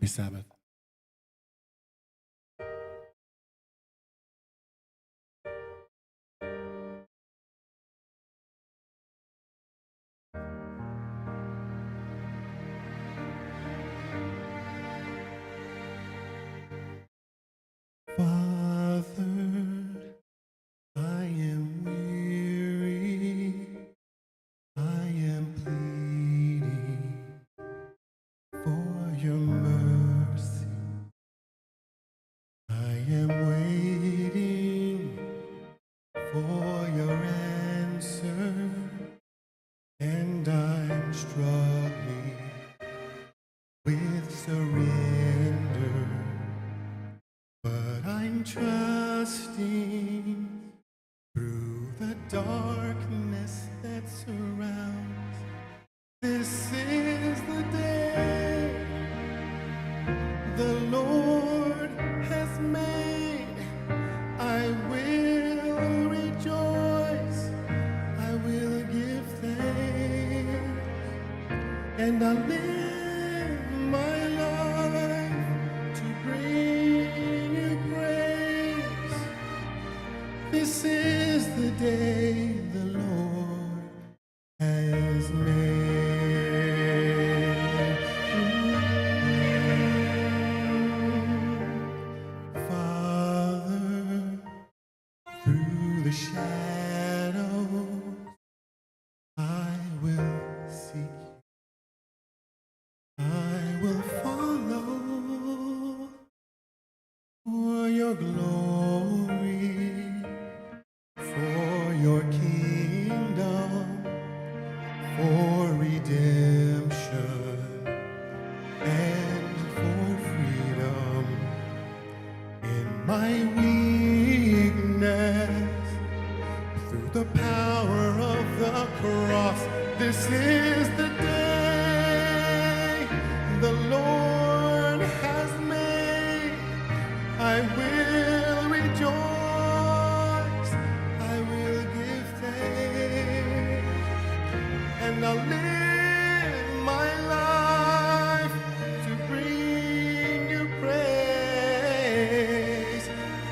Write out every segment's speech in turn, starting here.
Happy Sabbath. Father, I am weary, I am pleading for your mercy. I am waiting for your answer, and I'm struggling with surrender, but I'm trusting through the darkness that surrounds. This is the day the Lord has made. I will rejoice, I will give thanks, and I live my life to bring you praise. This is the day the Lord has made. Father, through the shadows, I will seek you. I will follow for your glory, for your kingdom, for redemption, and for freedom. In my weakness, through the power of the cross, this is the day the Lord has made. I will rejoice, I will give thanks, and I'll live my life to bring you praise.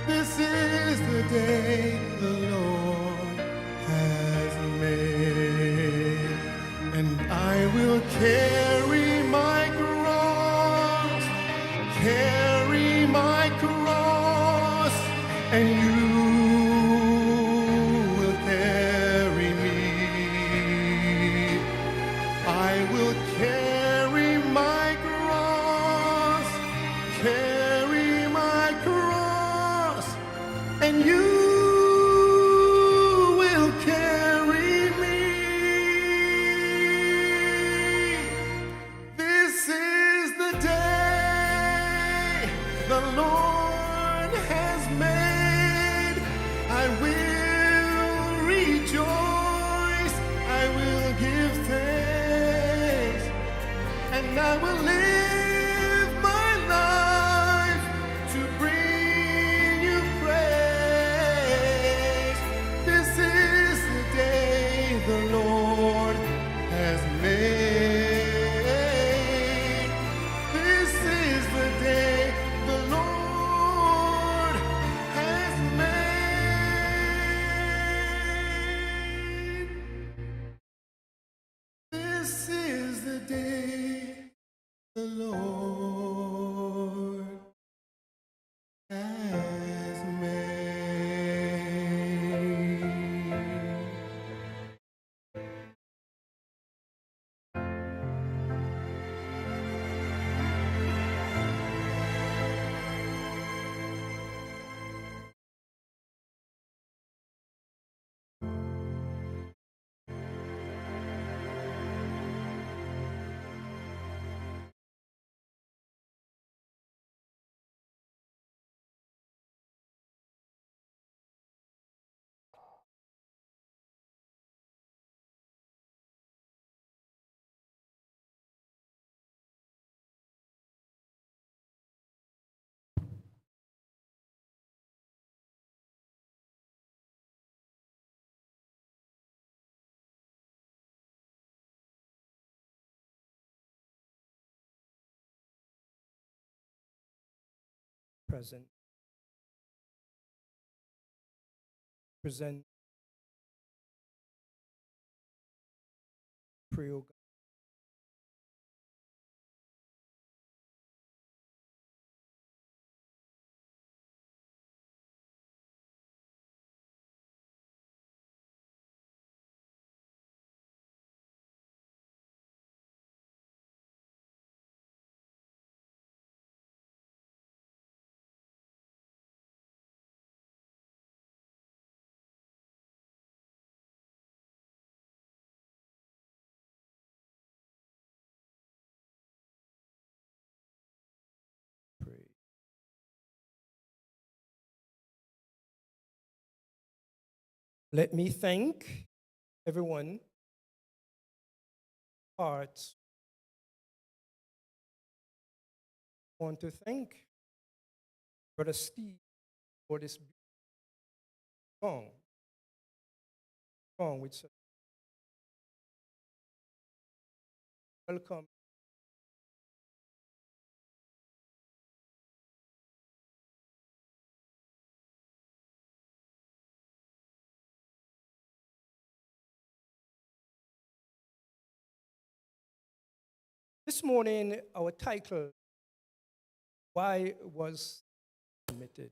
This is the day the Lord has made, and I will carry my cross, carry my cross, and you will carry me. I will carry my cross, carry my cross, and you will carry me. This is the day the Lord has made. I will rejoice, I will give thanks, and I will live my life to bring you praise. This is the day the Lord has made. This is the day the Lord has made. This is the day the Lord has made. present. Present, pray, O God. Pray. Let me thank everyone, hearts. I want to thank Brother Steve for this song, song with such welcome. This morning, our title, Why Was Submitted?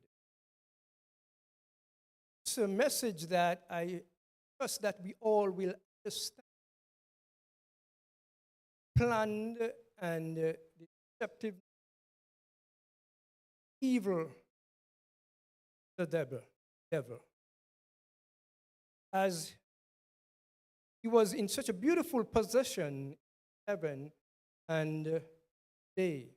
It's a message that I trust that we all will understand. Planned and deceptive evil, the devil. As he was in such a beautiful position in heaven and day.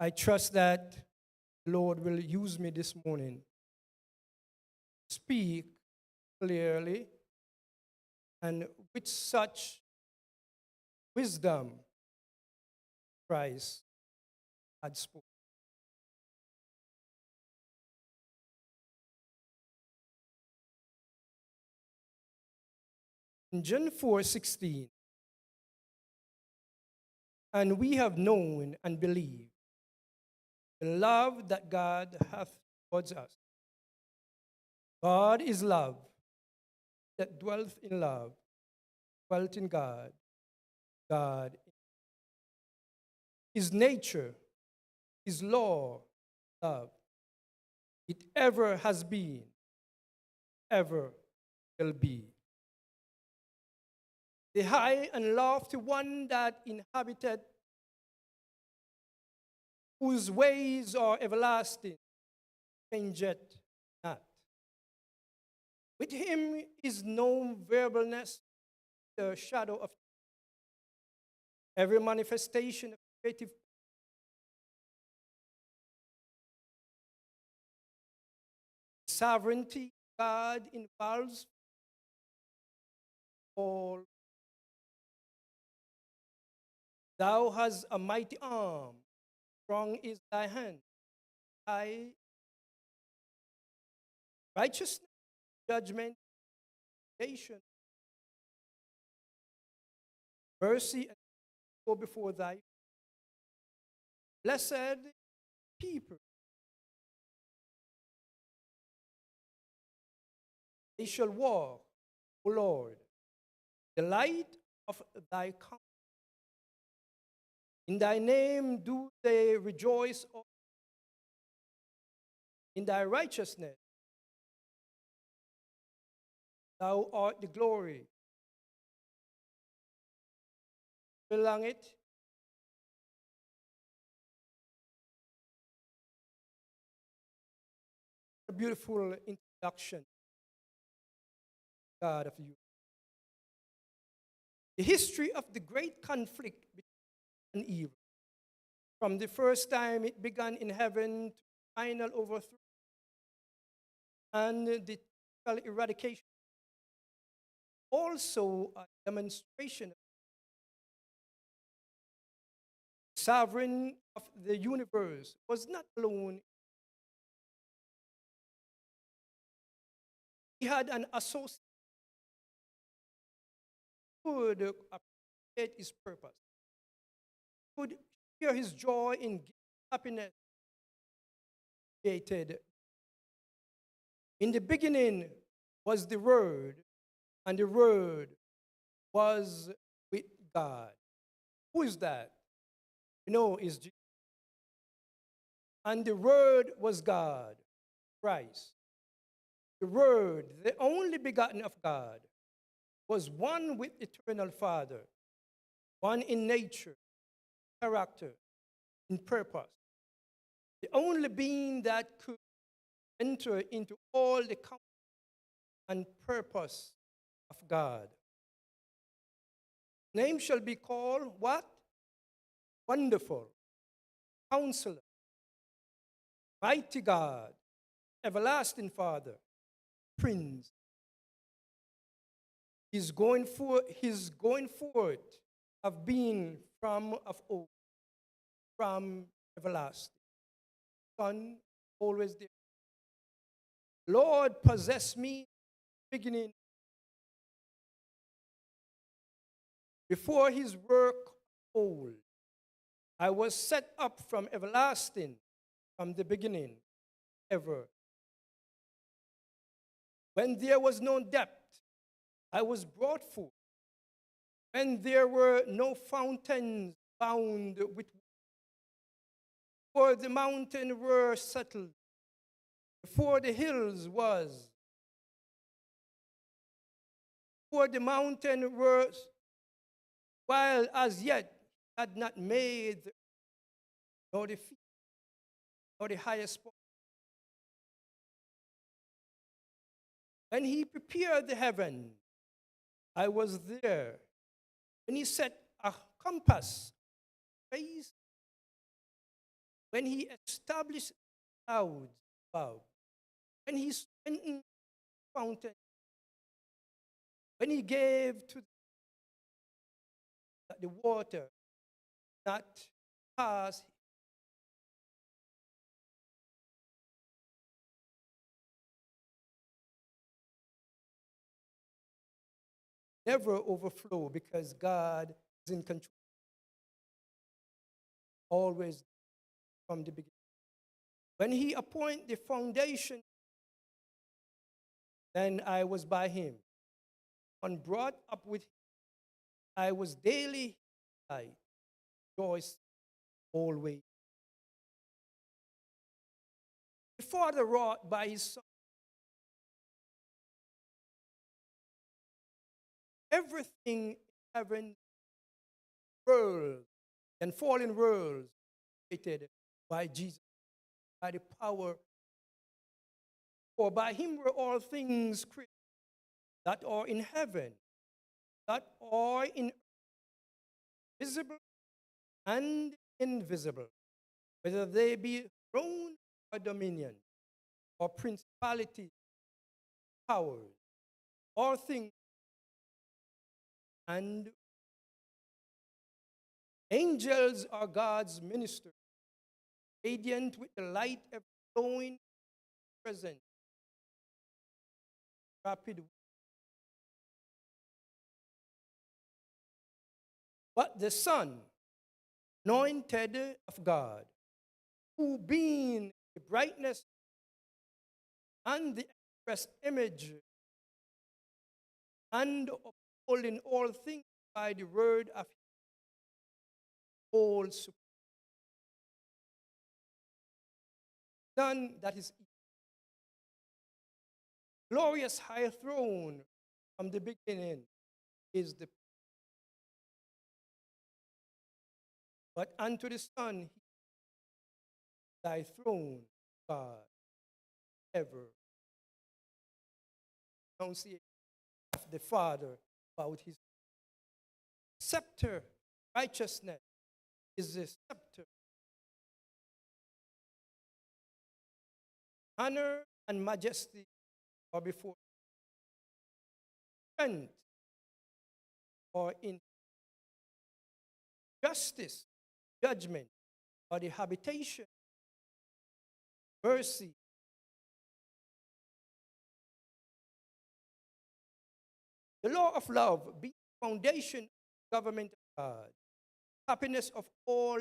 I trust that the Lord will use me this morning to speak clearly and with such wisdom Christ had spoken. In John 4:16, and we have known and believed the love that God hath towards us. God is love, that dwelleth in love, dwelt in God, God. His nature, his law, love. It ever has been, ever will be. The high and lofty one that inhabited, whose ways are everlasting, changeth not. With him is no variableness, the shadow of every manifestation of creative sovereignty. God involves all. Thou hast a mighty arm, strong is thy hand. Thy righteousness, judgment, nation, mercy, and go before thy blessed people. They shall walk, O Lord, the light of thy countenance. In thy name do they rejoice, in thy righteousness. Thou art the glory. Belong it. A beautiful introduction, God of you. The history of the great conflict between good and evil. From the first time it began in heaven to final overthrow and the total eradication. Also a demonstration of the sovereign of the universe was not alone. He had an associate, good appreciate his purpose. He could share his joy in happiness created. In the beginning was the Word, and the Word was with God. Who is that? You know, is Jesus. And the Word was God, Christ. The Word, the only begotten of God, was one with eternal Father, one in nature, character, in purpose. The only being that could enter into all the counsel and purpose of God. Name shall be called what? Wonderful, Counselor, Mighty God, Everlasting Father, Prince. His going forth of being from of old, from everlasting. Son, always there. Lord, possess me, beginning before his work old. I was set up from everlasting, from the beginning, ever. When there was no depth, I was brought forth. When there were no fountains bound with, before the mountains were settled, before the hills was, before the mountain was, while as yet had not made nor the feet, nor the highest point. When he prepared the heaven, I was there. When he set a compass, raised, when he established clouds above, when he strengthened the fountain, when he gave to the water not pass, never overflow, because God is in control always from the beginning. When he appointed the foundation, then I was by him, and brought up with him. I was daily I rejoiced always. The Father wrought by his Son everything in heaven, world, and fallen worlds created by Jesus, by the power. For by him were all things created that are in heaven, that are in visible and invisible, whether they be throne or dominion, or principality, powers, all things, and angels are God's ministers, radiant with the light ever flowing present, rapid. But the Son, anointed of God, who being the brightness and the express image, and upholding all things by the word of all none that is glorious high throne from the beginning is the, but unto the Son thy throne, God, ever. Pronunciation of the Father about his scepter, righteousness is the scepter. Honor and majesty are before strength or in justice, judgment, or the habitation, mercy. The law of love be the foundation of government of God. Happiness of all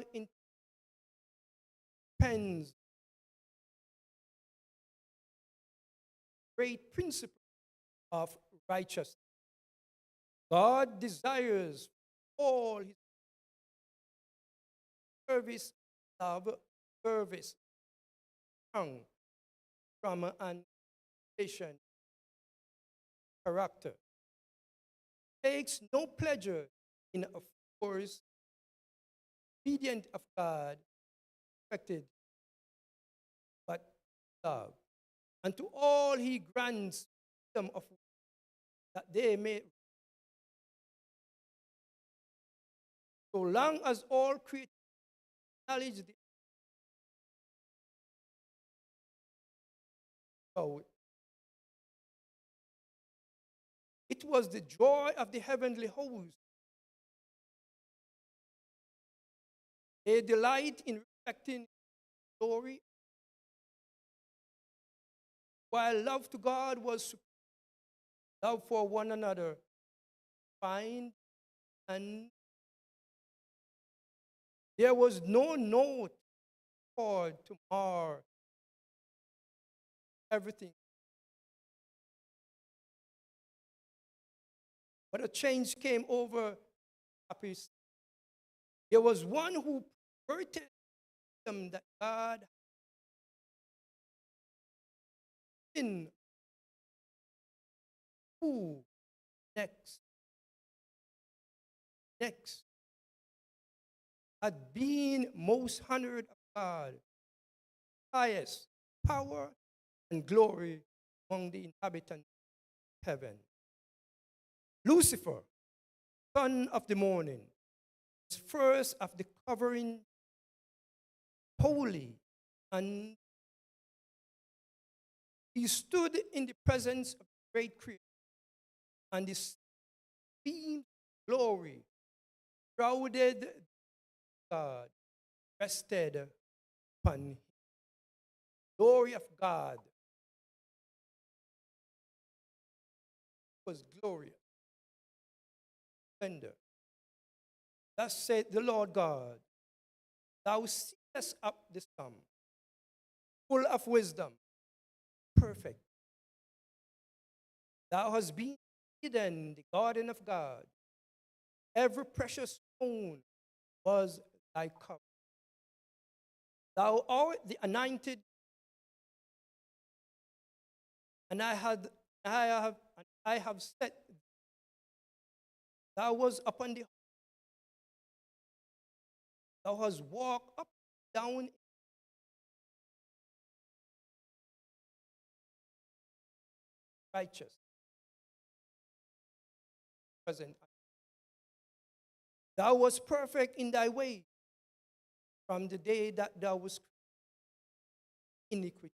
depends great principle of righteousness. God desires all his service, love, service, tongue, from and nation, character. Takes no pleasure in a force obedient of God, expected, but love. And to all he grants them of that they may, so long as all creatures acknowledge the power. It was the joy of the heavenly host. They delight in respecting glory, while love to God was supreme, love for one another, fine, and there was no note for to mar everything. But a change came over happy. There was one who perverted them that God in who next had been most honored of God, highest power and glory among the inhabitants of heaven. Lucifer, son of the morning, was first of the covering, holy, and he stood in the presence of the great Creator, and his beam of glory shrouded God, rested upon him. Glory of God was glorious, splendor. Thus said the Lord God, thou seest up the sum, full of wisdom, perfect. Thou hast been hidden in the garden of God. Every precious stone was thy cup. Thou art the anointed, and I have set. Thou was upon the. Thou hast walked up, down, righteous, present. Thou was perfect in thy way from the day that thou was iniquity.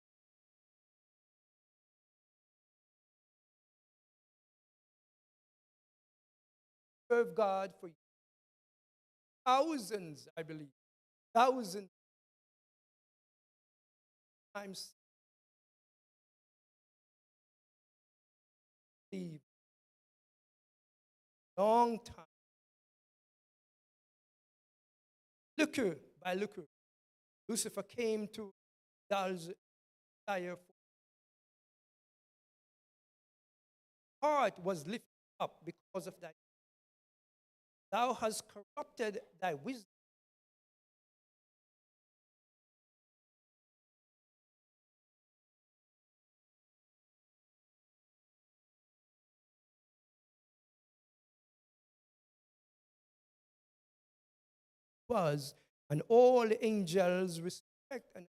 Serve God for thousands, I believe, thousands times. Leave. Long time. Looker by looker, Lucifer came to God's desire. Heart was lifted up because of that. Thou hast corrupted thy wisdom. Was and all the angels respect and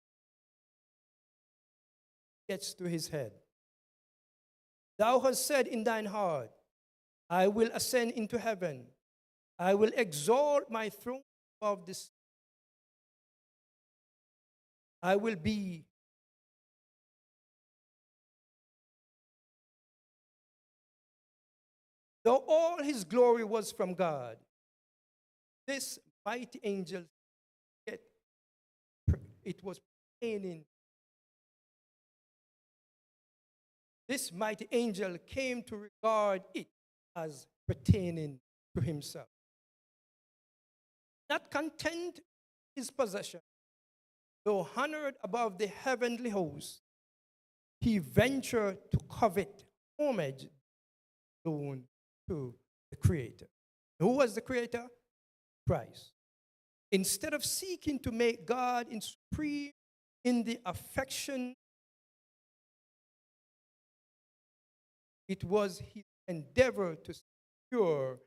gets to his head. Thou hast said in thine heart, I will ascend into heaven. I will exalt my throne above this. I will be though all his glory was from God. This mighty angel, yet it was pertaining. This mighty angel came to regard it as pertaining to himself. Not content his possession, though honored above the heavenly host, he ventured to covet homage due to the Creator. Who was the Creator? Christ. Instead of seeking to make God in supreme in the affection, it was his endeavor to secure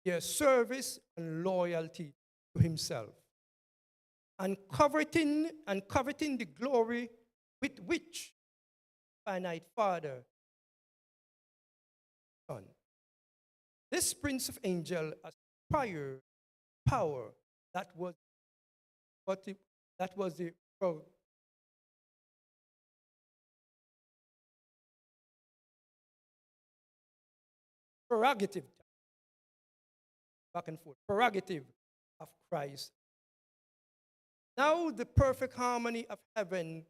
their service and loyalty to himself, and coveting the glory with which finite Father, Son. This prince of angels aspired power that was the prerogative, back and forth, prerogative of Christ. Now the perfect harmony of heaven,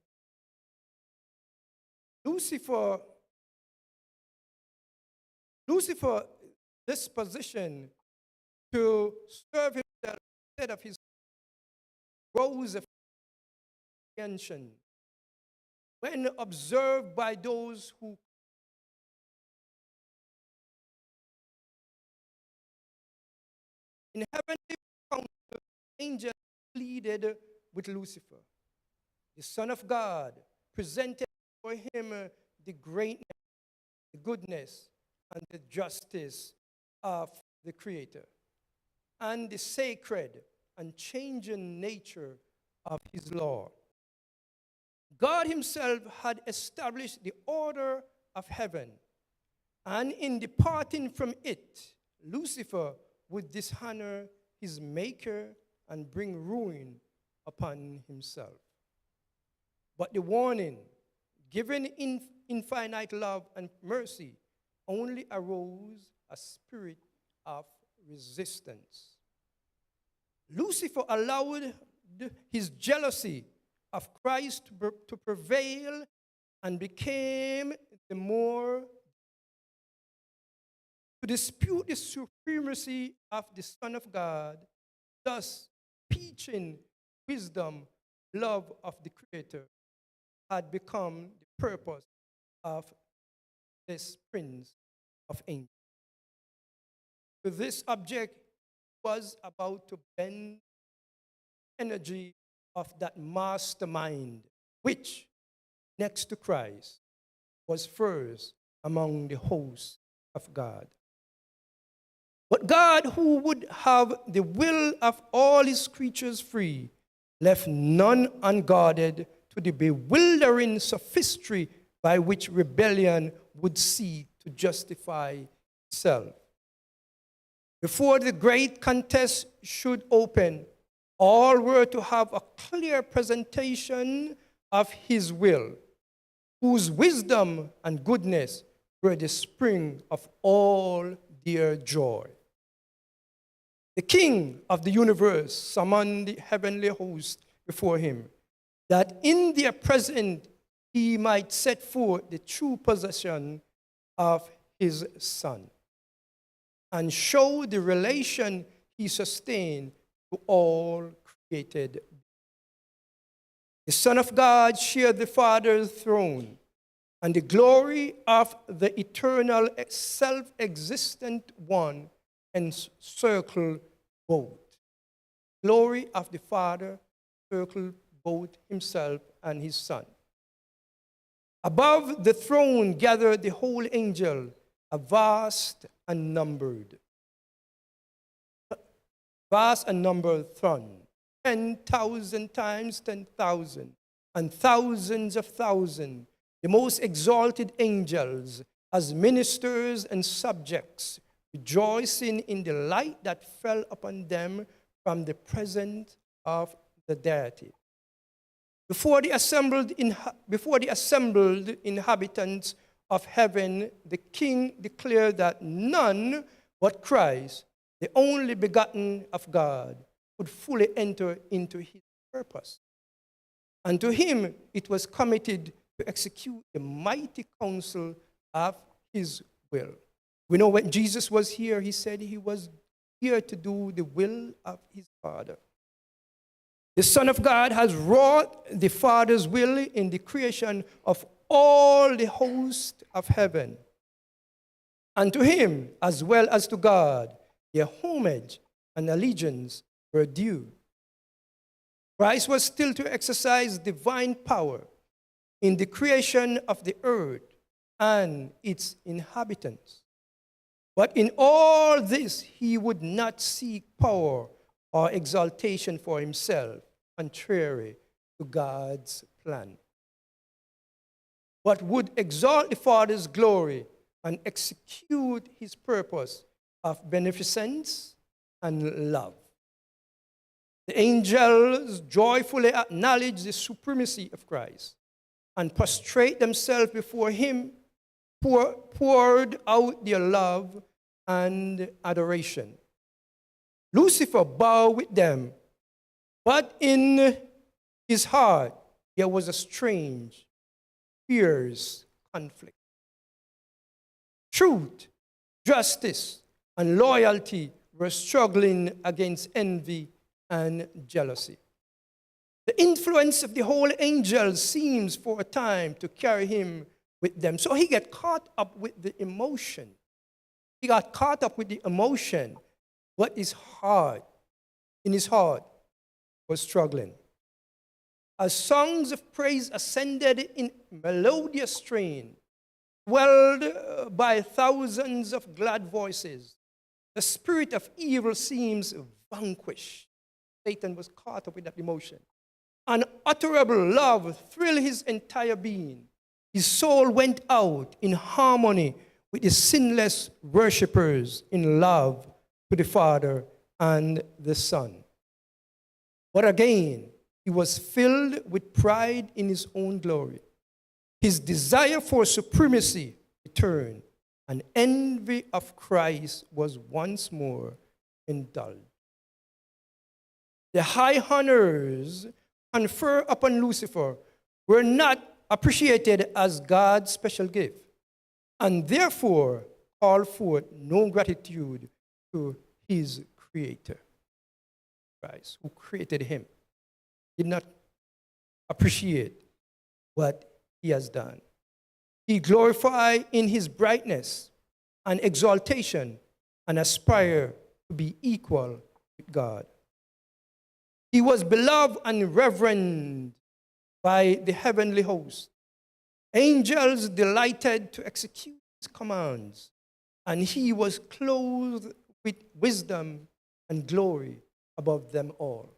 Lucifer, this position to serve himself instead of his rose of attention. When observed by those who in heavenly council, angels pleaded with Lucifer, the Son of God, presented for him the greatness, the goodness, and the justice of the Creator, and the sacred and changing nature of his law. God himself had established the order of heaven, and in departing from it, Lucifer would dishonor his maker and bring ruin upon himself. But the warning given in infinite love and mercy only arose a spirit of resistance. Lucifer allowed his jealousy of Christ to prevail and became the more to dispute the supremacy of the Son of God, thus teaching wisdom, love of the Creator had become the purpose of this prince of angels. To this object was about to bend energy of that mastermind, which, next to Christ, was first among the hosts of God. But God, who would have the will of all his creatures free, left none unguarded to the bewildering sophistry by which rebellion would seek to justify itself. Before the great contest should open, all were to have a clear presentation of his will, whose wisdom and goodness were the spring of all their joy. The King of the universe summoned the heavenly host before him, that in their presence he might set forth the true possession of his Son, and show the relation he sustained to all created. The Son of God shared the Father's throne, and the glory of the eternal self-existent one encircled both. Glory of the Father circled both himself and his Son. Above the throne gathered the holy angel, a vast and numbered throng, 10,000 times 10,000, and thousands of thousands, the most exalted angels, as ministers and subjects, rejoicing in the light that fell upon them from the presence of the deity. Before the assembled inhabitants of heaven, the King declared that none but Christ, the only begotten of God, could fully enter into his purpose. And to him it was committed to execute the mighty counsel of his will. We know when Jesus was here, he said he was here to do the will of his Father. The Son of God has wrought the Father's will in the creation of all the host of heaven. And to him, as well as to God, their homage and allegiance were due. Christ was still to exercise divine power in the creation of the earth and its inhabitants. But in all this, he would not seek power or exaltation for himself, contrary to God's plan, but would exalt the Father's glory and execute his purpose of beneficence and love. The angels joyfully acknowledge the supremacy of Christ and prostrate themselves before him, poured out their love and adoration. Lucifer bowed with them, but in his heart there was a strange, fierce conflict. Truth, justice, and loyalty were struggling against envy and jealousy. The influence of the holy angels seems for a time to carry him with them. So he got caught up with the emotion. He got caught up with the emotion, but his heart, in his heart, was struggling. As songs of praise ascended in melodious strain, swelled by thousands of glad voices, the spirit of evil seems vanquished. Satan was caught up with that emotion. Unutterable love thrilled his entire being. His soul went out in harmony with the sinless worshipers in love to the Father and the Son. But again, he was filled with pride in his own glory. His desire for supremacy returned, and envy of Christ was once more indulged. The high honors conferred upon Lucifer were not appreciated as God's special gift, and therefore called forth no gratitude to his Creator. Christ, who created him, did not appreciate what he has done. He glorified in his brightness and exaltation and aspired to be equal with God. He was beloved and reverenced by the heavenly host. Angels delighted to execute his commands, and he was clothed with wisdom and glory above them all.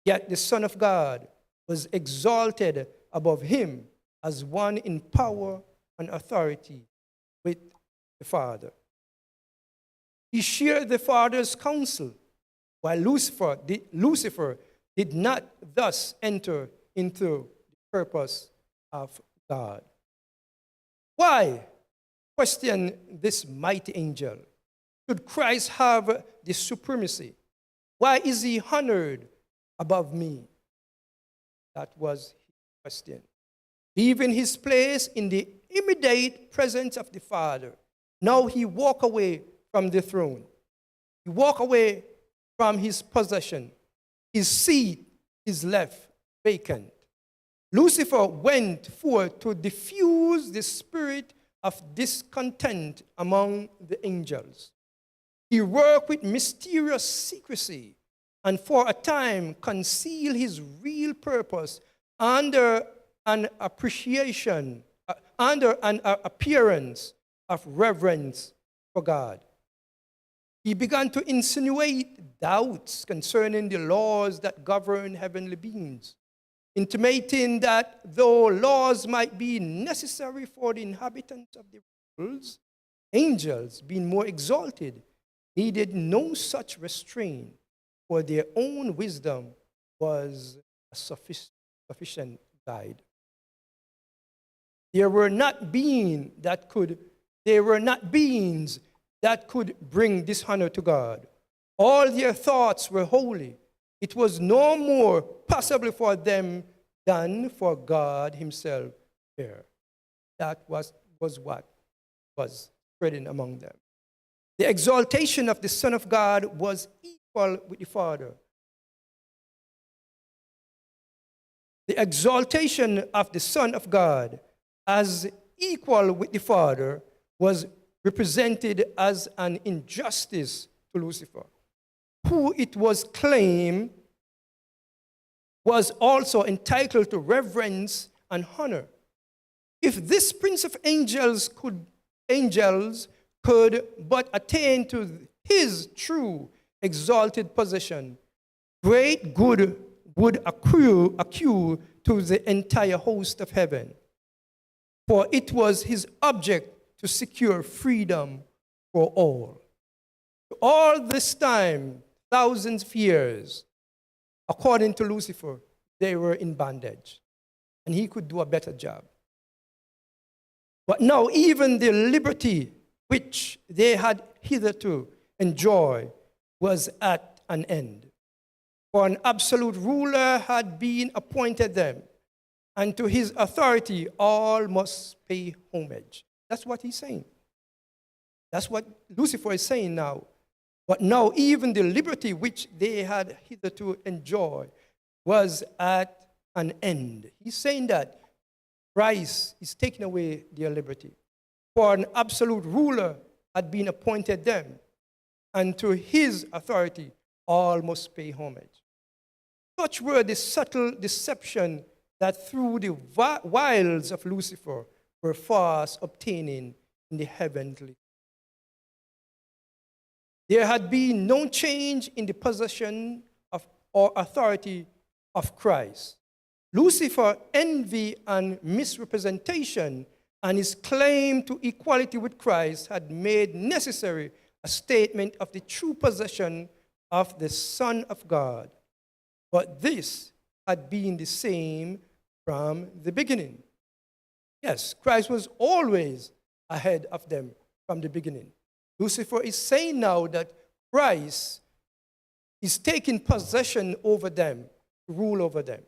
Yet the Son of God was exalted above him as one in power and authority with the Father. He shared the Father's counsel, while Lucifer did not thus enter into the purpose of God. Why? Question this mighty angel. Should Christ have the supremacy? Why is he honored above me? That was his question. Leaving his place in the immediate presence of the Father, now he walked away from the throne. He walked away from his possession. His seat is left vacant. Lucifer went forth to diffuse the spirit of discontent among the angels. He worked with mysterious secrecy and for a time concealed his real purpose under an appearance of reverence for God. He began to insinuate doubts concerning the laws that govern heavenly beings, intimating that though laws might be necessary for the inhabitants of the worlds, angels, being more exalted, needed no such restraint, for their own wisdom was a sufficient guide. There were not beings that could bring dishonor to God. All their thoughts were holy. It was no more possible for them than for God himself there. That was what was spreading among them. The exaltation of the Son of God was equal with the Father. The exaltation of the Son of God as equal with the Father was represented as an injustice to Lucifer, who it was claimed was also entitled to reverence and honor. If this prince of angels could but attain to his true exalted position, great good would accrue to the entire host of heaven. For it was his object to secure freedom for all. All this time, thousands of years, according to Lucifer, they were in bondage, and he could do a better job. But now even the liberty which they had hitherto enjoyed was at an end. For an absolute ruler had been appointed them, and to his authority all must pay homage. That's what he's saying. That's what Lucifer is saying now. But now even the liberty which they had hitherto enjoyed was at an end. He's saying that Christ is taking away their liberty. For an absolute ruler had been appointed them, and to his authority all must pay homage. Such were the subtle deception that through the wiles of Lucifer were fast obtaining in the heavenly. There had been no change in the possession of or authority of Christ. Lucifer's envy and misrepresentation and his claim to equality with Christ had made necessary a statement of the true possession of the Son of God. But this had been the same from the beginning. Yes, Christ was always ahead of them from the beginning. Lucifer is saying now that Christ is taking possession over them, to rule over them.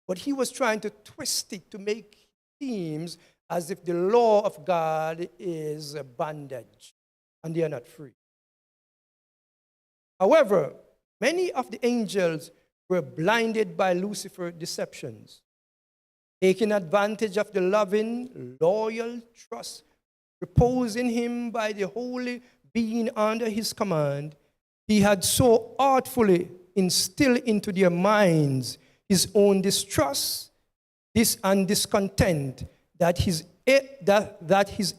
But he was trying to twist it to make it seem as if the law of God is a bondage and they are not free. However, many of the angels were blinded by Lucifer's deceptions, taking advantage of the loving, loyal trust reposed in him by the holy being under his command. He had so artfully instilled into their minds his own distrust, and discontent that his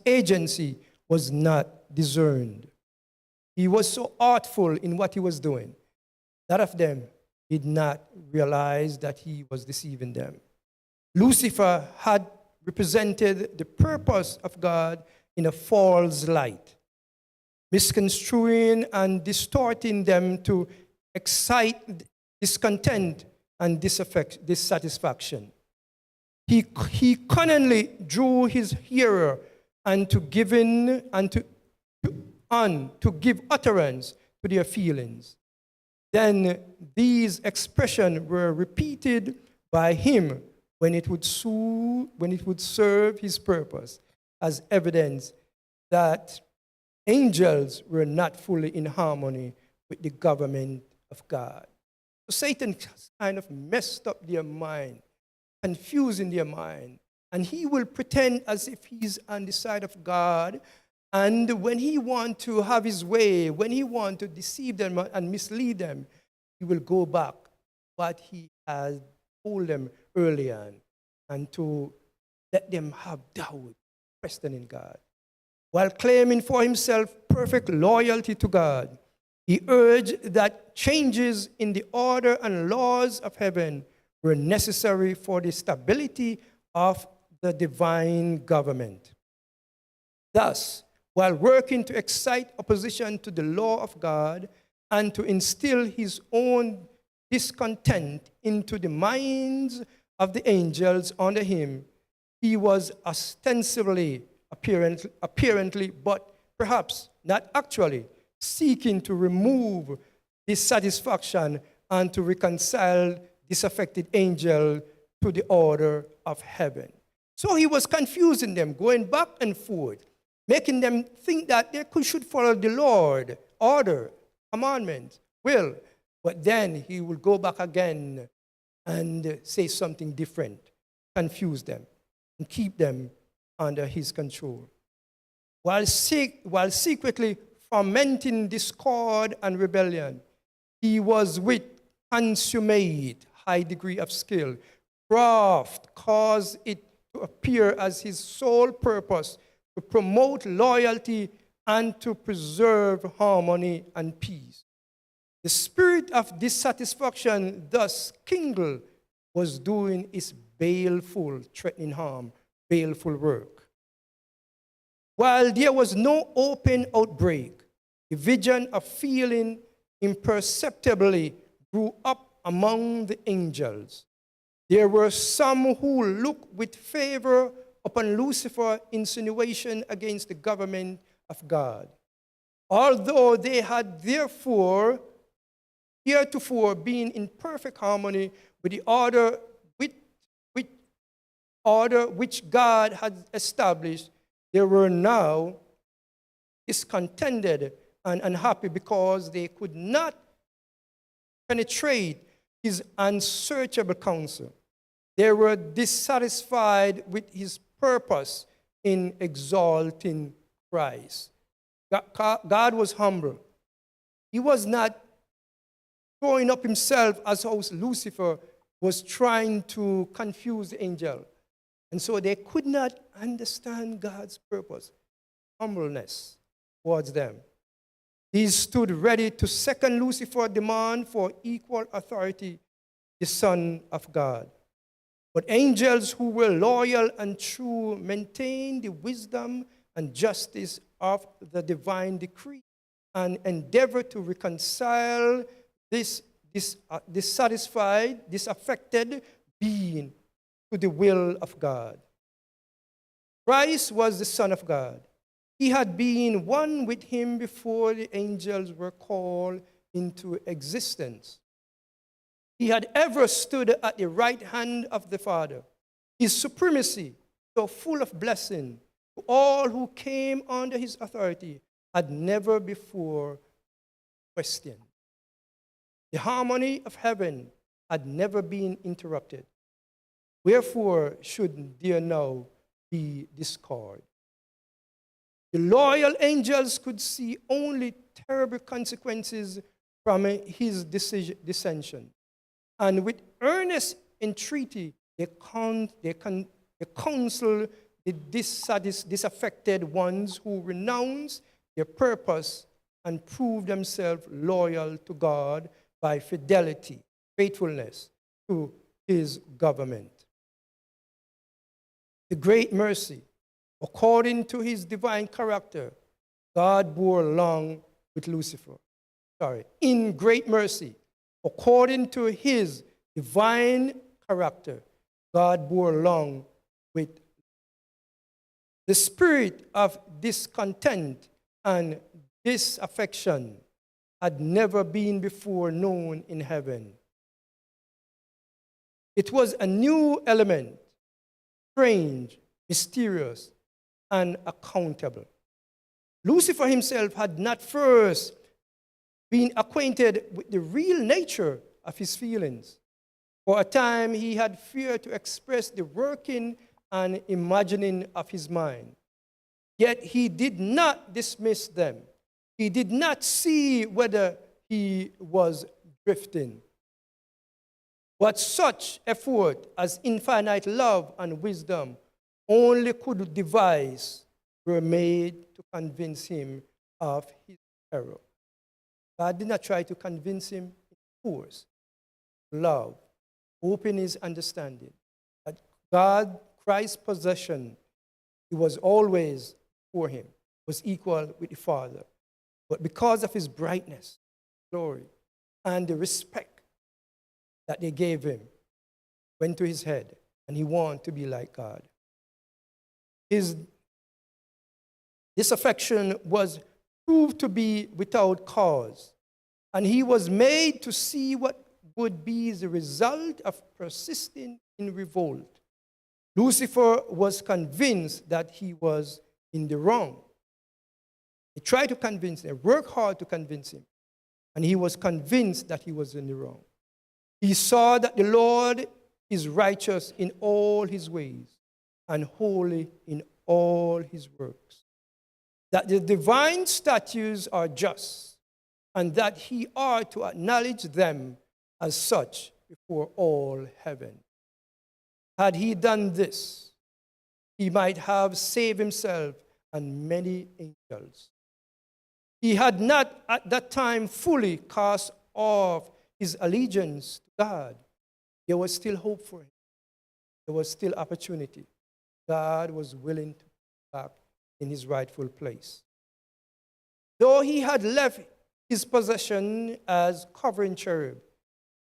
agency was not discerned. He was so artful in what he was doing. That of them did not realize that he was deceiving them. Lucifer had represented the purpose of God in a false light, misconstruing and distorting them to excite discontent and dissatisfaction. He cunningly drew his hearer and to give utterance to their feelings. Then these expressions were repeated by him when it would serve his purpose as evidence that angels were not fully in harmony with the government of God. So Satan kind of messed up their mind, confusing their mind, and he will pretend as if he's on the side of God, and when he wants to have his way, when he wants to deceive them and mislead them, he will go back what he has told them early on and to let them have doubt, questioning God. While claiming for himself perfect loyalty to God, he urged that changes in the order and laws of heaven were necessary for the stability of the divine government. Thus, while working to excite opposition to the law of God and to instill his own discontent into the minds of the angels under him, he was ostensibly, apparently, but perhaps not actually, seeking to remove dissatisfaction and to reconcile disaffected angel to the order of heaven. So he was confusing them, going back and forth. making them think that they should follow the Lord, order, commandment, will. But then he will go back again and say something different, confuse them, and keep them under his control. While secretly fomenting discord and rebellion, he was with consummate high degree of skill. Craft caused it to appear as his sole purpose to promote loyalty and to preserve harmony and peace. The spirit of dissatisfaction thus kindled was doing its baleful, threatening harm, baleful work. While there was no open outbreak, division of feeling imperceptibly grew up among the angels. There were some who looked with favor upon Lucifer's insinuation against the government of God, although they had heretofore been in perfect harmony with the order which God had established. They were now discontented and unhappy because they could not penetrate his unsearchable counsel. They were dissatisfied with his purpose in exalting Christ. God was humble. He was not throwing up himself as how Lucifer was trying to confuse the angel. And so they could not understand God's purpose, humbleness towards them. He stood ready to second Lucifer's demand for equal authority, the Son of God. But angels who were loyal and true maintained the wisdom and justice of the divine decree and endeavored to reconcile this disaffected being to the will of God. Christ was the Son of God. He had been one with him before the angels were called into existence. He had ever stood at the right hand of the Father. His supremacy, so full of blessing to all who came under his authority, had never before questioned. The harmony of heaven had never been interrupted. Wherefore should there now be discord? The loyal angels could see only terrible consequences from his dissension. And with earnest entreaty, they counsel the disaffected ones who renounce their purpose and prove themselves loyal to God by fidelity, faithfulness to his government. The great mercy, according to his divine character, God bore along with Lucifer. In great mercy, according to his divine character, God bore along with the spirit of discontent and disaffection had never been before known in heaven. It was a new element, strange, mysterious, and unaccountable. Lucifer himself had not first been acquainted with the real nature of his feelings. For a time, he had feared to express the working and imagining of his mind. Yet he did not dismiss them. He did not see whether he was drifting. But such effort as infinite love and wisdom only could devise were made to convince him of his error. God did not try to convince him in force. Love, open his understanding. That God, Christ's possession, he was always for him, was equal with the Father. But because of his brightness, glory, and the respect that they gave him, went to his head, and he wanted to be like God. His disaffection was proved to be without cause, and he was made to see what would be the result of persisting in revolt. Lucifer was convinced that he was in the wrong, They tried to convince him, they worked hard to convince him. And he was convinced that he was in the wrong. He saw that the Lord is righteous in all his ways and holy in all his works. That the divine statutes are just, and that he ought to acknowledge them as such before all heaven. Had he done this, he might have saved himself and many angels. He had not at that time fully cast off his allegiance to God. There was still hope for him. There was still opportunity. God was willing to put him back in his rightful place. Though he had left his possession as covering cherub,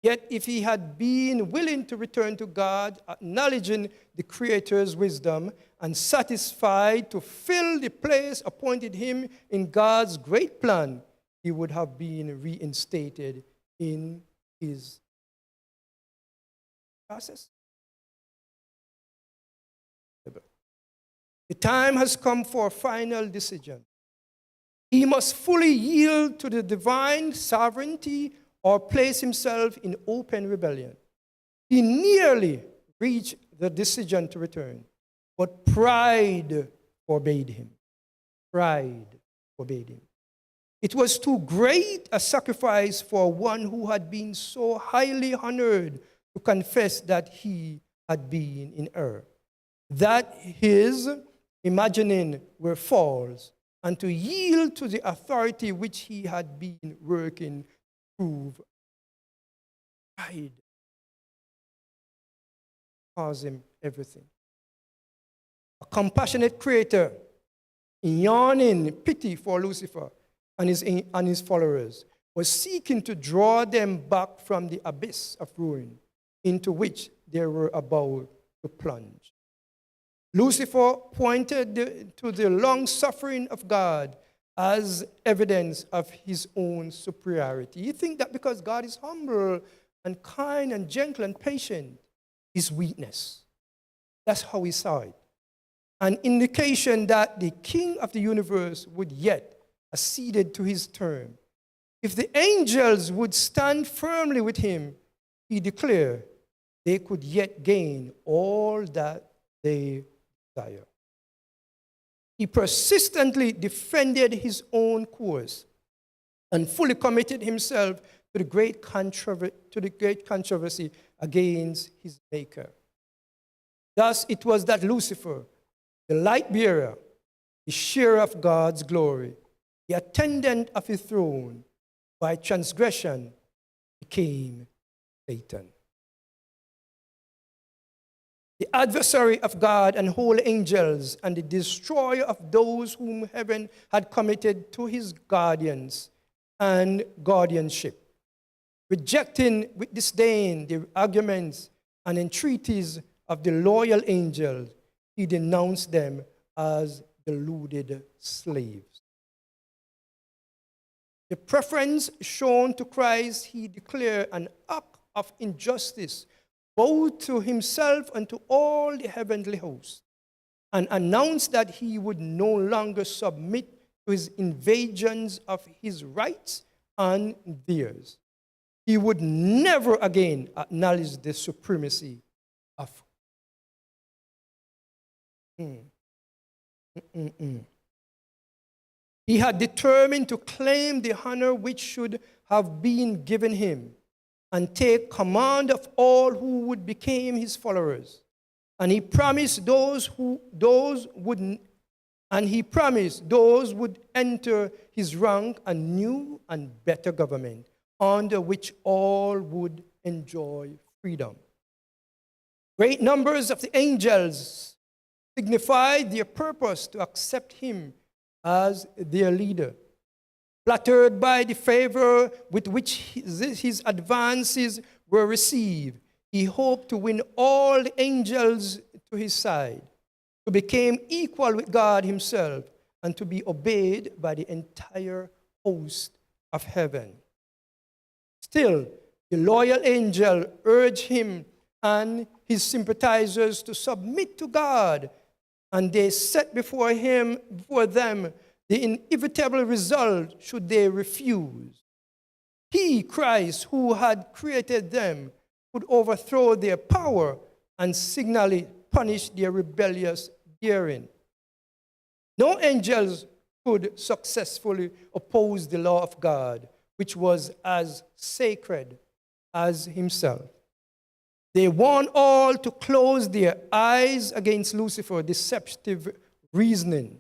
yet if he had been willing to return to God, acknowledging the Creator's wisdom and satisfied to fill the place appointed him in God's great plan, he would have been reinstated in his process. The time has come for a final decision. He must fully yield to the divine sovereignty or place himself in open rebellion. He nearly reached the decision to return, but pride forbade him. Pride forbade him. It was too great a sacrifice for one who had been so highly honored to confess that he had been in error, that his imagining were false, and to yield to the authority which he had been working to prove. Pride caused him everything. A compassionate creator, in yawning pity for Lucifer and his followers, was seeking to draw them back from the abyss of ruin into which they were about to plunge. Lucifer pointed to the long suffering of God as evidence of his own superiority. He thinks that because God is humble and kind and gentle and patient, his weakness. That's how he saw it. An indication that the king of the universe would yet accede to his term. If the angels would stand firmly with him, he declared, they could yet gain all that they desire. He persistently defended his own course and fully committed himself to the great controversy against his maker. Thus it was that Lucifer, the light bearer, the sharer of God's glory, the attendant of his throne, by transgression became Satan. The adversary of God and holy angels, and the destroyer of those whom heaven had committed to his guardians and guardianship. Rejecting with disdain the arguments and entreaties of the loyal angels, he denounced them as deluded slaves. The preference shown to Christ, he declared an act of injustice both to himself and to all the heavenly hosts, and announced that he would no longer submit to his invasions of his rights and theirs. He would never again acknowledge the supremacy of He had determined to claim the honor which should have been given him, and take command of all who would become his followers. And he promised those would enter his rank a new and better government, under which all would enjoy freedom. Great numbers of the angels signified their purpose to accept him as their leader. Flattered by the favor with which his advances were received, he hoped to win all the angels to his side, to become equal with God himself, and to be obeyed by the entire host of heaven. Still, the loyal angel urged him and his sympathizers to submit to God, and they set before them the inevitable result should they refuse. He, Christ, who had created them, would overthrow their power and signally punish their rebellious daring. No angels could successfully oppose the law of God, which was as sacred as himself. They want all to close their eyes against Lucifer's deceptive reasoning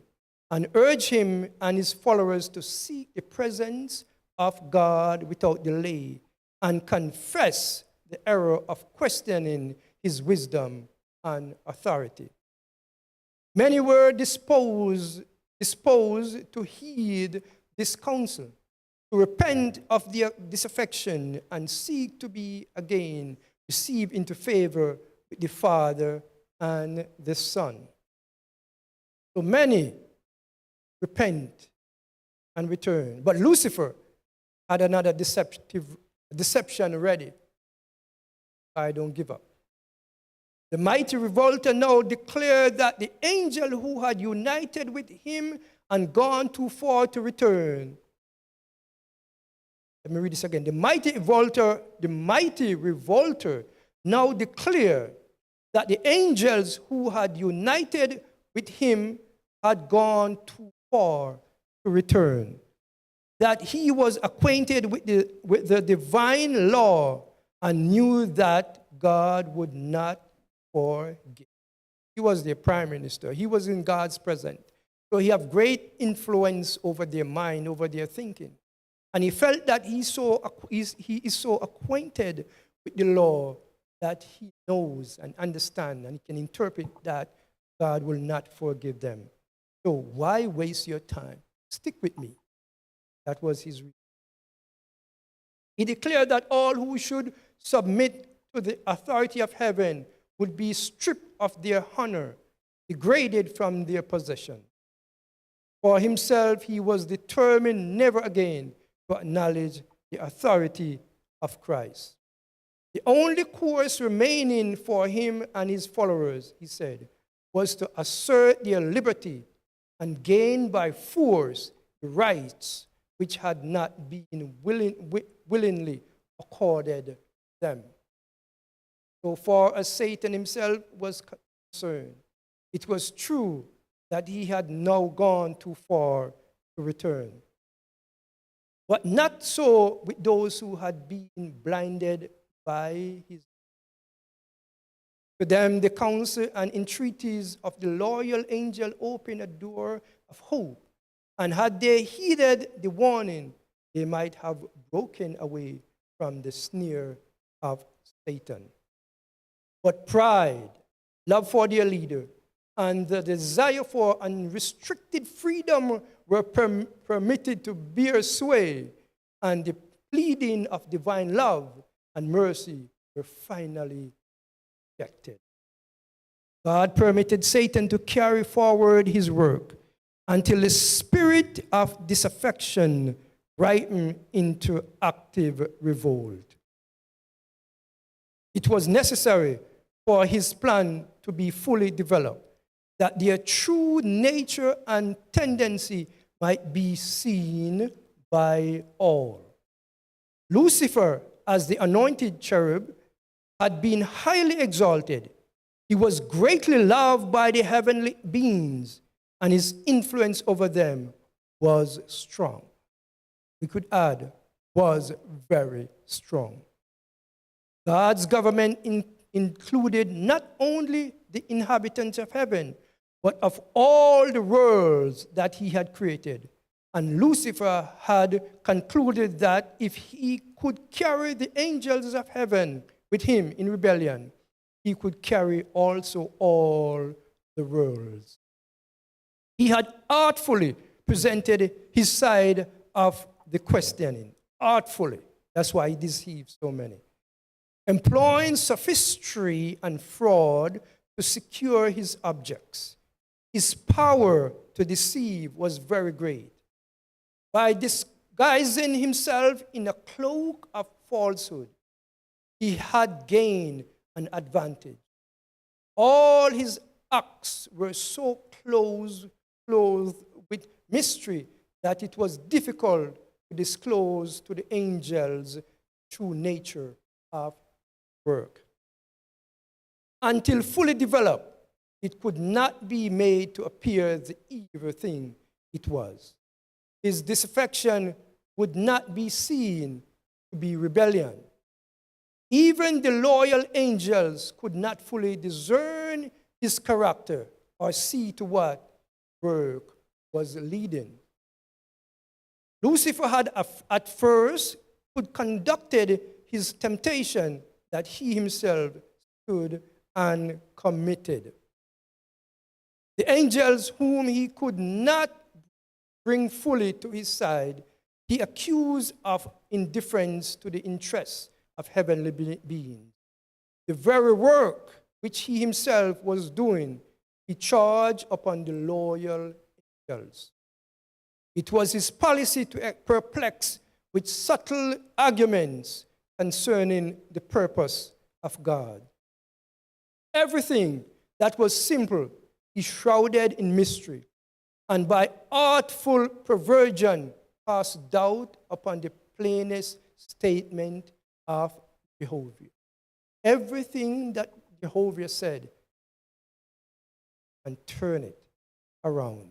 and urge him and his followers to seek the presence of God without delay and confess the error of questioning his wisdom and authority. Many were disposed to heed this counsel, to repent of their disaffection and seek to be again received into favor with the Father and the Son. So many repent and return. But Lucifer had another deception ready. I don't give up. The mighty revolter now declared that the angel who had united with him and gone too far to return. Let me read this again. The mighty revolter now declared that the angels who had united with him had gone too far to return. That he was acquainted with the divine law and knew that God would not forgive. He was their prime minister. He was in God's presence. So he had great influence over their mind, over their thinking. And he felt that he is so acquainted with the law that he knows and understands and he can interpret that God will not forgive them. So why waste your time? Stick with me. That was his reason. He declared that all who should submit to the authority of heaven would be stripped of their honor, degraded from their possession. For himself, he was determined never again to acknowledge the authority of Christ. The only course remaining for him and his followers, he said, was to assert their liberty and gain by force the rights which had not been willingly accorded them. So far as Satan himself was concerned, it was true that he had now gone too far to return. But not so with those who had been blinded by his. To them, the counsel and entreaties of the loyal angel opened a door of hope. And had they heeded the warning, they might have broken away from the snare of Satan. But pride, love for their leader, and the desire for unrestricted freedom were permitted to bear sway, and the pleading of divine love and mercy were finally rejected. God permitted Satan to carry forward his work until the spirit of disaffection ripened into active revolt. It was necessary for his plan to be fully developed, that their true nature and tendency might be seen by all. Lucifer, as the anointed cherub, had been highly exalted. He was greatly loved by the heavenly beings, and his influence over them was strong. We could add, was very strong. God's government included not only the inhabitants of heaven, but of all the worlds that he had created. And Lucifer had concluded that if he could carry the angels of heaven with him in rebellion, he could carry also all the worlds. He had artfully presented his side of the questioning. Artfully. That's why he deceived so many. Employing sophistry and fraud to secure his objects. His power to deceive was very great. By disguising himself in a cloak of falsehood, he had gained an advantage. All his acts were so clothed with mystery that it was difficult to disclose to the angels' true nature of work. Until fully developed, it could not be made to appear the evil thing it was. His disaffection would not be seen to be rebellion. Even the loyal angels could not fully discern his character or see to what work was leading. Lucifer had at first conducted his temptation that he himself stood and committed. The angels whom he could not bring fully to his side, he accused of indifference to the interests of heavenly beings. The very work which he himself was doing, he charged upon the loyal angels. It was his policy to perplex with subtle arguments concerning the purpose of God. Everything that was simple, he shrouded in mystery, and by artful perversion cast doubt upon the plainest statement of Jehovah. Everything that Jehovah said, and turn it around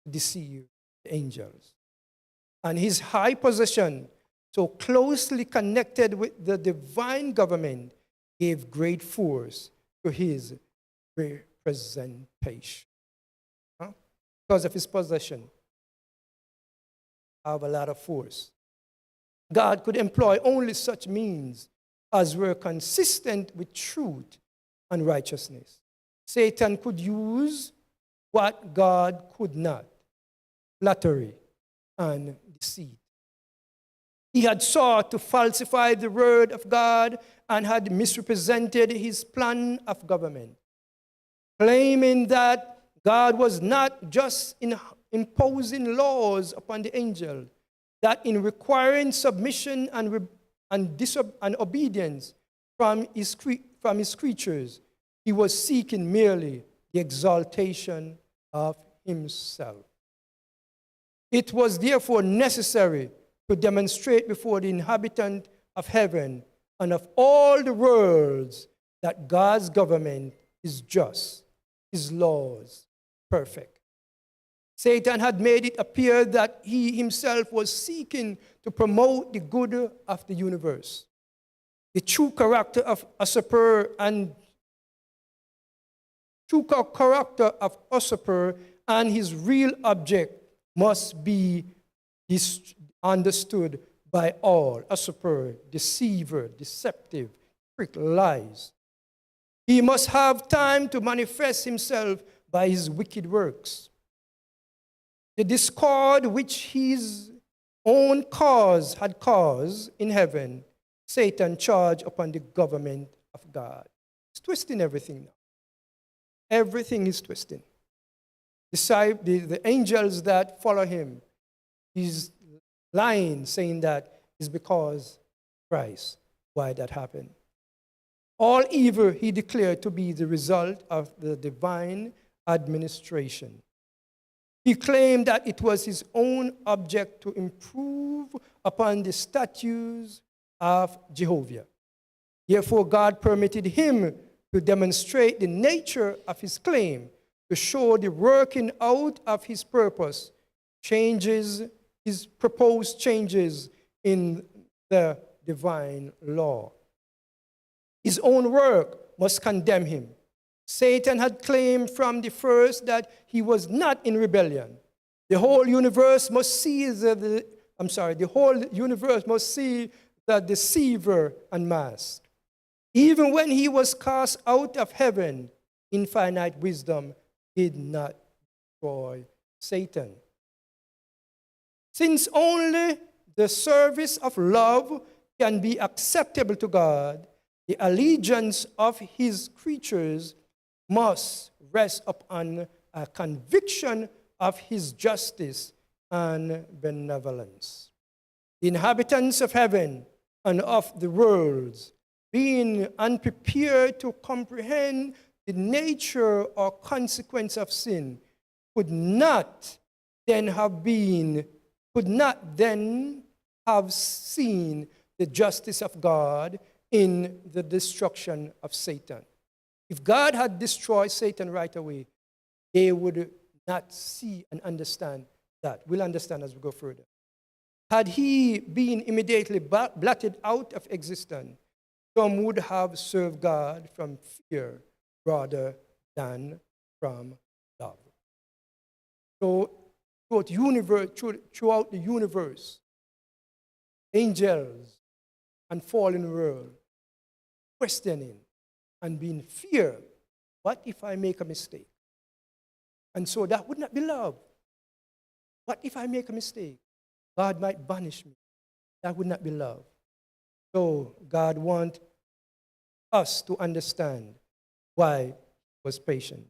to deceive the angels. And his high position, so closely connected with the divine government, gave great force to his representation. Because of his possession, have a lot of force. God could employ only such means as were consistent with truth and righteousness. Satan could use what God could not: flattery and deceit. He had sought to falsify the word of God and had misrepresented his plan of government, claiming that God was not just imposing laws upon the angel, that in requiring submission and obedience from his creatures, he was seeking merely the exaltation of himself. It was therefore necessary to demonstrate before the inhabitant of heaven and of all the worlds that God's government is just, his laws perfect. Satan had made it appear that he himself was seeking to promote the good of the universe. The true character of usurper and his real object must be understood by all. Usurper, deceiver, deceptive, trick, lies. He must have time to manifest himself by his wicked works. The discord which his own cause had caused in heaven, Satan charged upon the government of God. It's twisting everything now. Everything is twisting. The angels that follow him, he's lying, saying that is because Christ, why that happened. All evil he declared to be the result of the divine administration. He claimed that it was his own object to improve upon the statutes of Jehovah. Therefore, God permitted him to demonstrate the nature of his claim, to show the working out of his purpose, his proposed changes in the divine law. His own work must condemn him. Satan had claimed from the first that he was not in rebellion. The whole universe must see the deceiver unmasked. Even when he was cast out of heaven, infinite wisdom did not destroy Satan. Since only the service of love can be acceptable to God, the allegiance of his creatures must rest upon a conviction of his justice and benevolence. The inhabitants of heaven and of the worlds, being unprepared to comprehend the nature or consequence of sin, could not then have been, could not then have seen the justice of God in the destruction of Satan. If God had destroyed Satan right away, they would not see and understand that. We'll understand as we go further. Had he been immediately blotted out of existence, some would have served God from fear rather than from love. So throughout the universe, angels and fallen world questioning and being fear. What if I make a mistake? And so that would not be love. What if I make a mistake? God might banish me. That would not be love. So God wants us to understand why he was patient.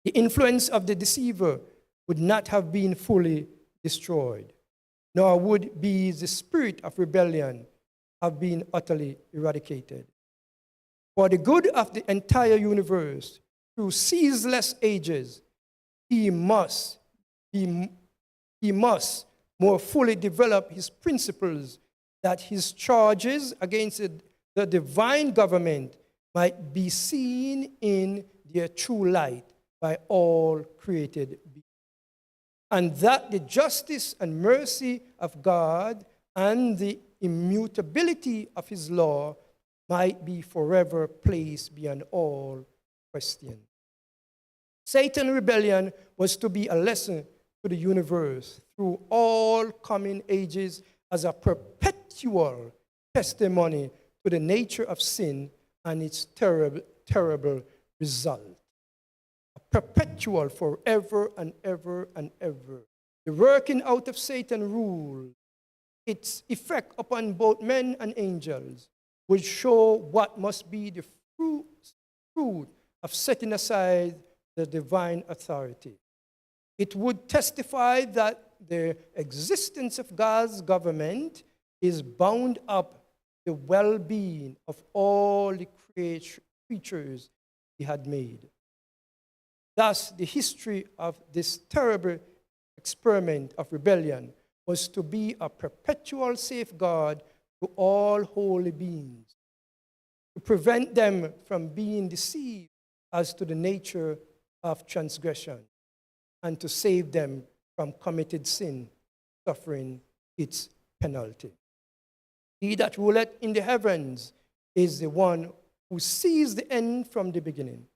The influence of the deceiver would not have been fully destroyed, nor would be the spirit of rebellion have been utterly eradicated. For the good of the entire universe, through ceaseless ages, he must more fully develop his principles, that his charges against the divine government might be seen in their true light by all created beings, and that the justice and mercy of God and the immutability of his law might be forever placed beyond all question. Satan's rebellion was to be a lesson to the universe through all coming ages as a perpetual testimony to the nature of sin and its terrible, terrible result. A perpetual forever and ever and ever. The working out of Satan's rule, its effect upon both men and angels, would show what must be the fruit of setting aside the divine authority. It would testify that the existence of God's government is bound up the well-being of all the creatures he had made. Thus, the history of this terrible experiment of rebellion was to be a perpetual safeguard to all holy beings, to prevent them from being deceived as to the nature of transgression, and to save them from committed sin, suffering its penalty. He that ruleth in the heavens is the one who sees the end from the beginning,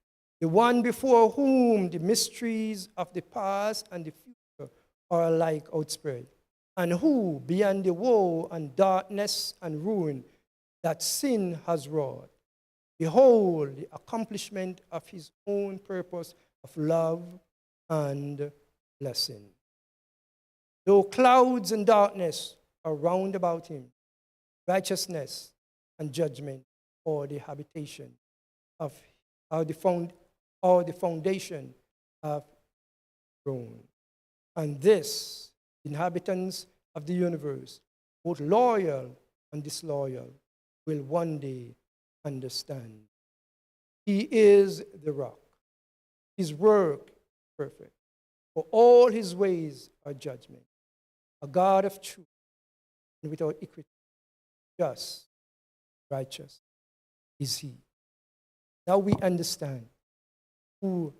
the one before whom the mysteries of the past and the future are alike outspread, and who, beyond the woe and darkness and ruin that sin has wrought, behold the accomplishment of his own purpose of love and blessing. Though clouds and darkness are round about him, righteousness and judgment are the habitation of the foundation of throne. And this, inhabitants of the universe, both loyal and disloyal, will one day understand. He is the rock. His work perfect. For all his ways are judgment. A God of truth and without equity, just, righteous is he. Now we understand who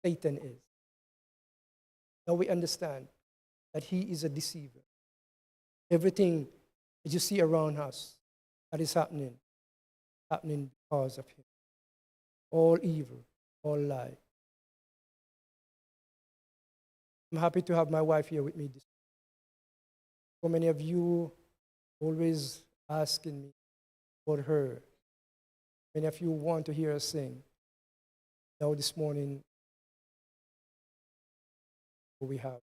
Satan is. Now we understand that he is a deceiver. Everything that you see around us that is happening because of him. All evil, all lie. I'm happy to have my wife here with me. So many of you always asking me about her. Many of you want to hear her sing. Now this morning, we have.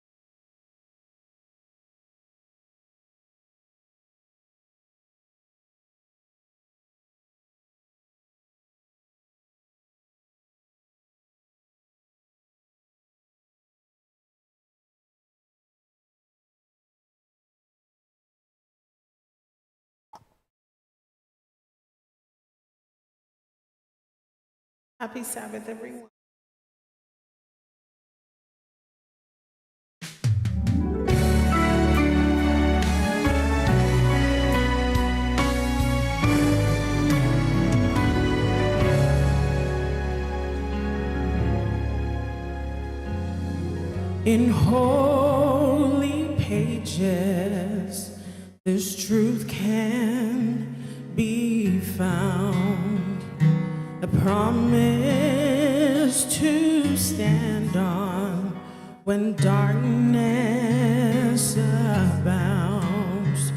Happy Sabbath, everyone. In holy pages, this truth can be found. A promise to stand on when darkness abounds.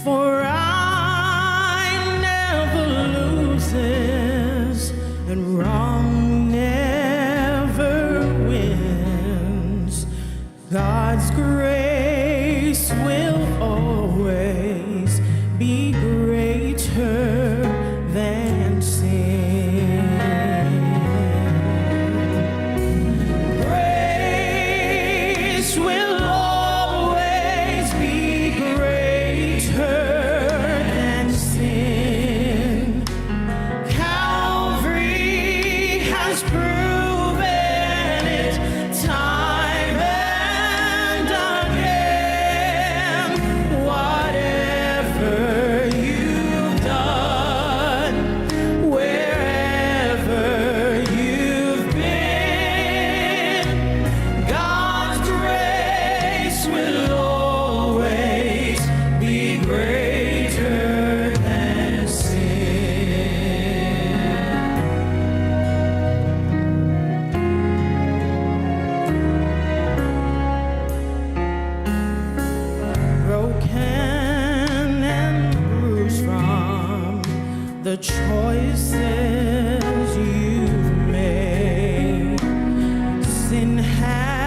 For I never loses and wrong never wins. God's grace will always be greater than sin. Grace will always be greater than sin. Calvary has proven it time and again. Whatever you've done, wherever you've been, God's grace will always be greater than sin. Broken and bruised from the choices you've made, sin has